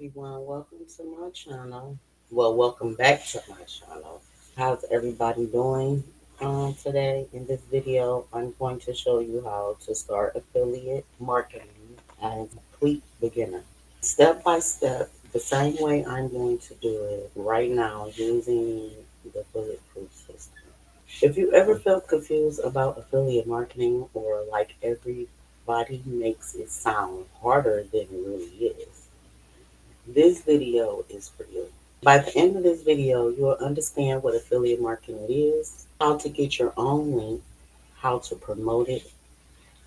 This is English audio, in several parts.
everyone, welcome to my channel. Well, welcome back to my channel. How's everybody doing today? In this video, I'm going to show you how to start affiliate marketing as a complete beginner. Step by step, the same way I'm going to do it right now using the bulletproof system. If you ever felt confused about affiliate marketing or like everybody makes it sound harder than it really is, this video is for you. By the end of this video, you'll understand what affiliate marketing is, how to get your own link, how to promote it,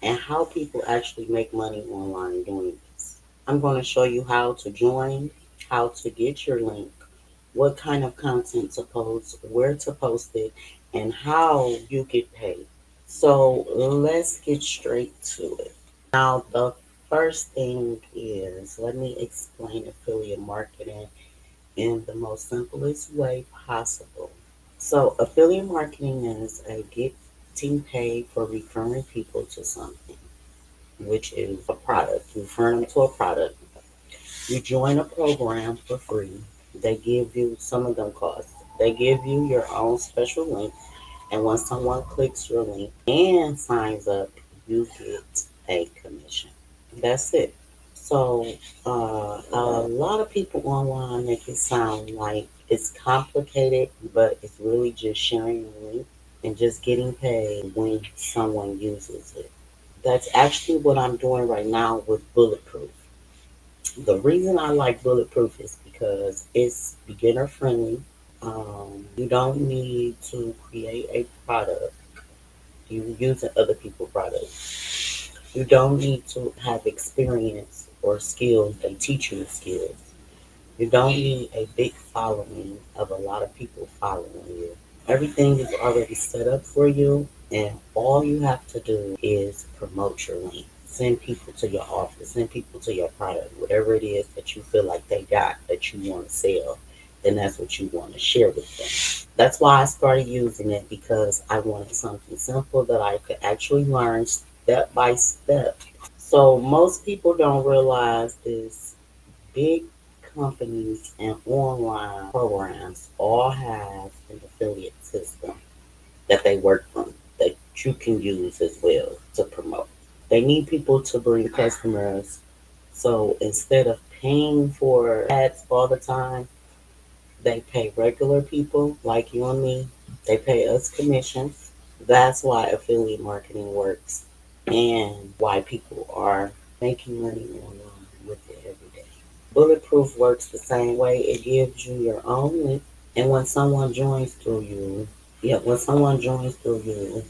and how people actually make money online doing this. I'm going to show you how to join, how to get your link, what kind of content to post, where to post it, and how you get paid. So let's get straight to it. Now, the first thing is, let me explain affiliate marketing in the most simplest way possible. So, affiliate marketing is a getting paid for referring people to something, which is a product. You refer them to a product. You join a program for free. They give you, some of them cost. They give you your own special link, and when someone clicks your link and signs up, you get a commission. That's it. So, a lot of people online make it sound like it's complicated, but it's really just sharing a link and just getting paid when someone uses it. That's actually what I'm doing right now with Bulletproof. The reason I like Bulletproof is because it's beginner friendly. You don't need to create a product. You're using other people's products. You don't need to have experience or skills. They teach you skills. You don't need a big following of a lot of people following you. Everything is already set up for you, and all you have to do is promote your link. Send people to your office, send people to your product, whatever it is that you feel like they got that you want to sell, then that's what you want to share with them. That's why I started using it because I wanted something simple that I could actually learn step by step. So most people don't realize this. Big companies and online programs all have an affiliate system that they work from that you can use as well to promote. They need people to bring customers. So instead of paying for ads all the time, they pay regular people like you and me. They pay us commissions. That's why affiliate marketing works and why people are making money online with it every day. Bulletproof works the same way. It gives you your own link, and when someone joins through you, when someone joins through you,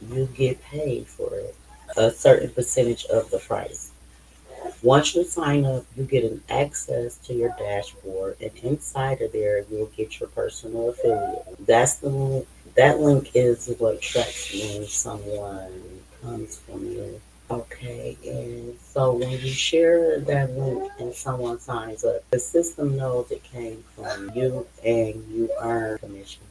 you get paid for it, a certain percentage of the price. Once you sign up, you get an access to your dashboard, and inside of there, you'll get your personal affiliate. That's the link. That link is what tracks when someone comes from you. Okay, and so when you share that link and someone signs up, the system knows it came from you and you earn commission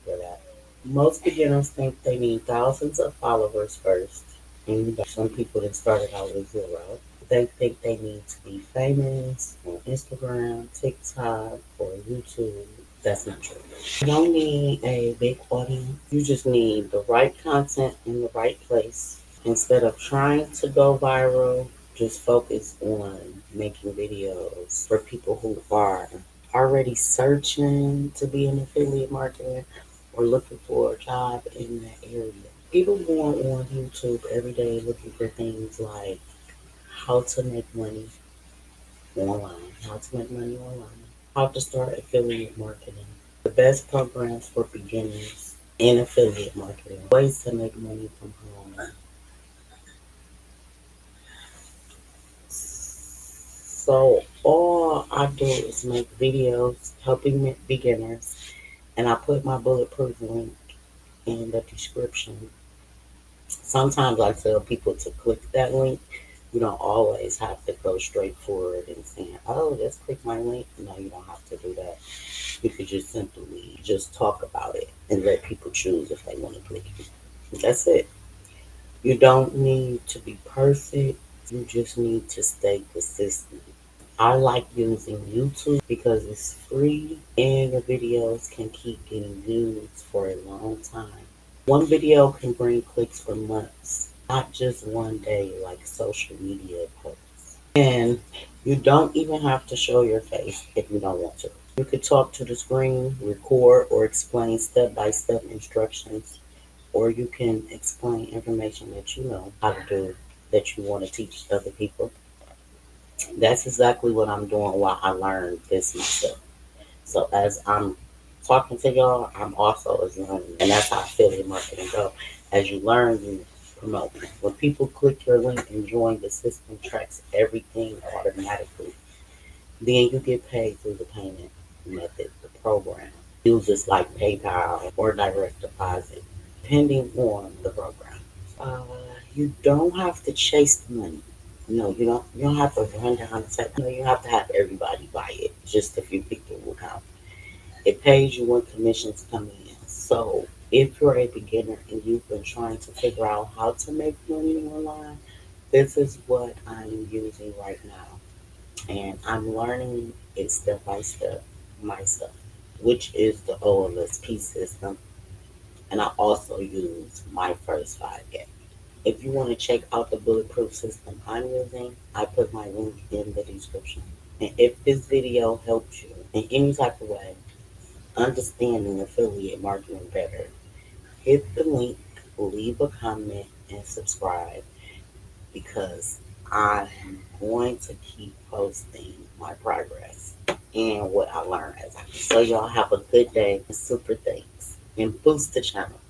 for that. Most beginners think they need thousands of followers first. And some people that started out with zero. They think they need to be famous on Instagram, TikTok, or YouTube. That's not true. You don't need a big audience. You just need the right content in the right place. Instead of trying to go viral, just focus on making videos for people who are already searching to be an affiliate marketer or looking for a job in that area. People go on YouTube every day looking for things like how to make money online, how to make money online, how to start affiliate marketing, the best programs for beginners in affiliate marketing, ways to make money from home. So all I do is make videos helping beginners, and I put my bulletproof link in the description. Sometimes I tell people to click that link. You don't always have to go straight forward and saying, "Oh, just click my link." No, you don't have to do that. You could just simply just talk about it and let people choose if they want to click it. That's it. You don't need to be perfect. You just need to stay consistent. I like using YouTube because it's free and the videos can keep getting views for a long time. One video can bring clicks for months, not just one day like social media posts. And you don't even have to show your face if you don't want to. You could talk to the screen, record, or explain step by step instructions, or you can explain information that you know how to do that you want to teach other people. That's exactly what I'm doing while I learn this myself. So as I'm talking to y'all, I'm also as learning, and that's how affiliate marketing go. As you learn, you promote. When people click your link and join, the system tracks everything automatically. Then you get paid through the payment method, the program. Uses like PayPal or direct deposit, depending on the program. Uh, you don't have to chase the money. No, you don't. You don't have to run down and say. No, you have to have everybody buy it. Just a few people will count. It pays you when commissions come in. So if you're a beginner and you've been trying to figure out how to make money online, this is what I'm using right now, and I'm learning it step by step myself, which is the OLSP system, and I also use my first 5K. If you want to check out the bulletproof system I'm using, I put my link in the description. And if this video helped you in any type of way, understanding affiliate marketing better, hit the link, leave a comment, and subscribe because I'm going to keep posting my progress and what I learn as I go. So y'all have a good day and super thanks and boost the channel.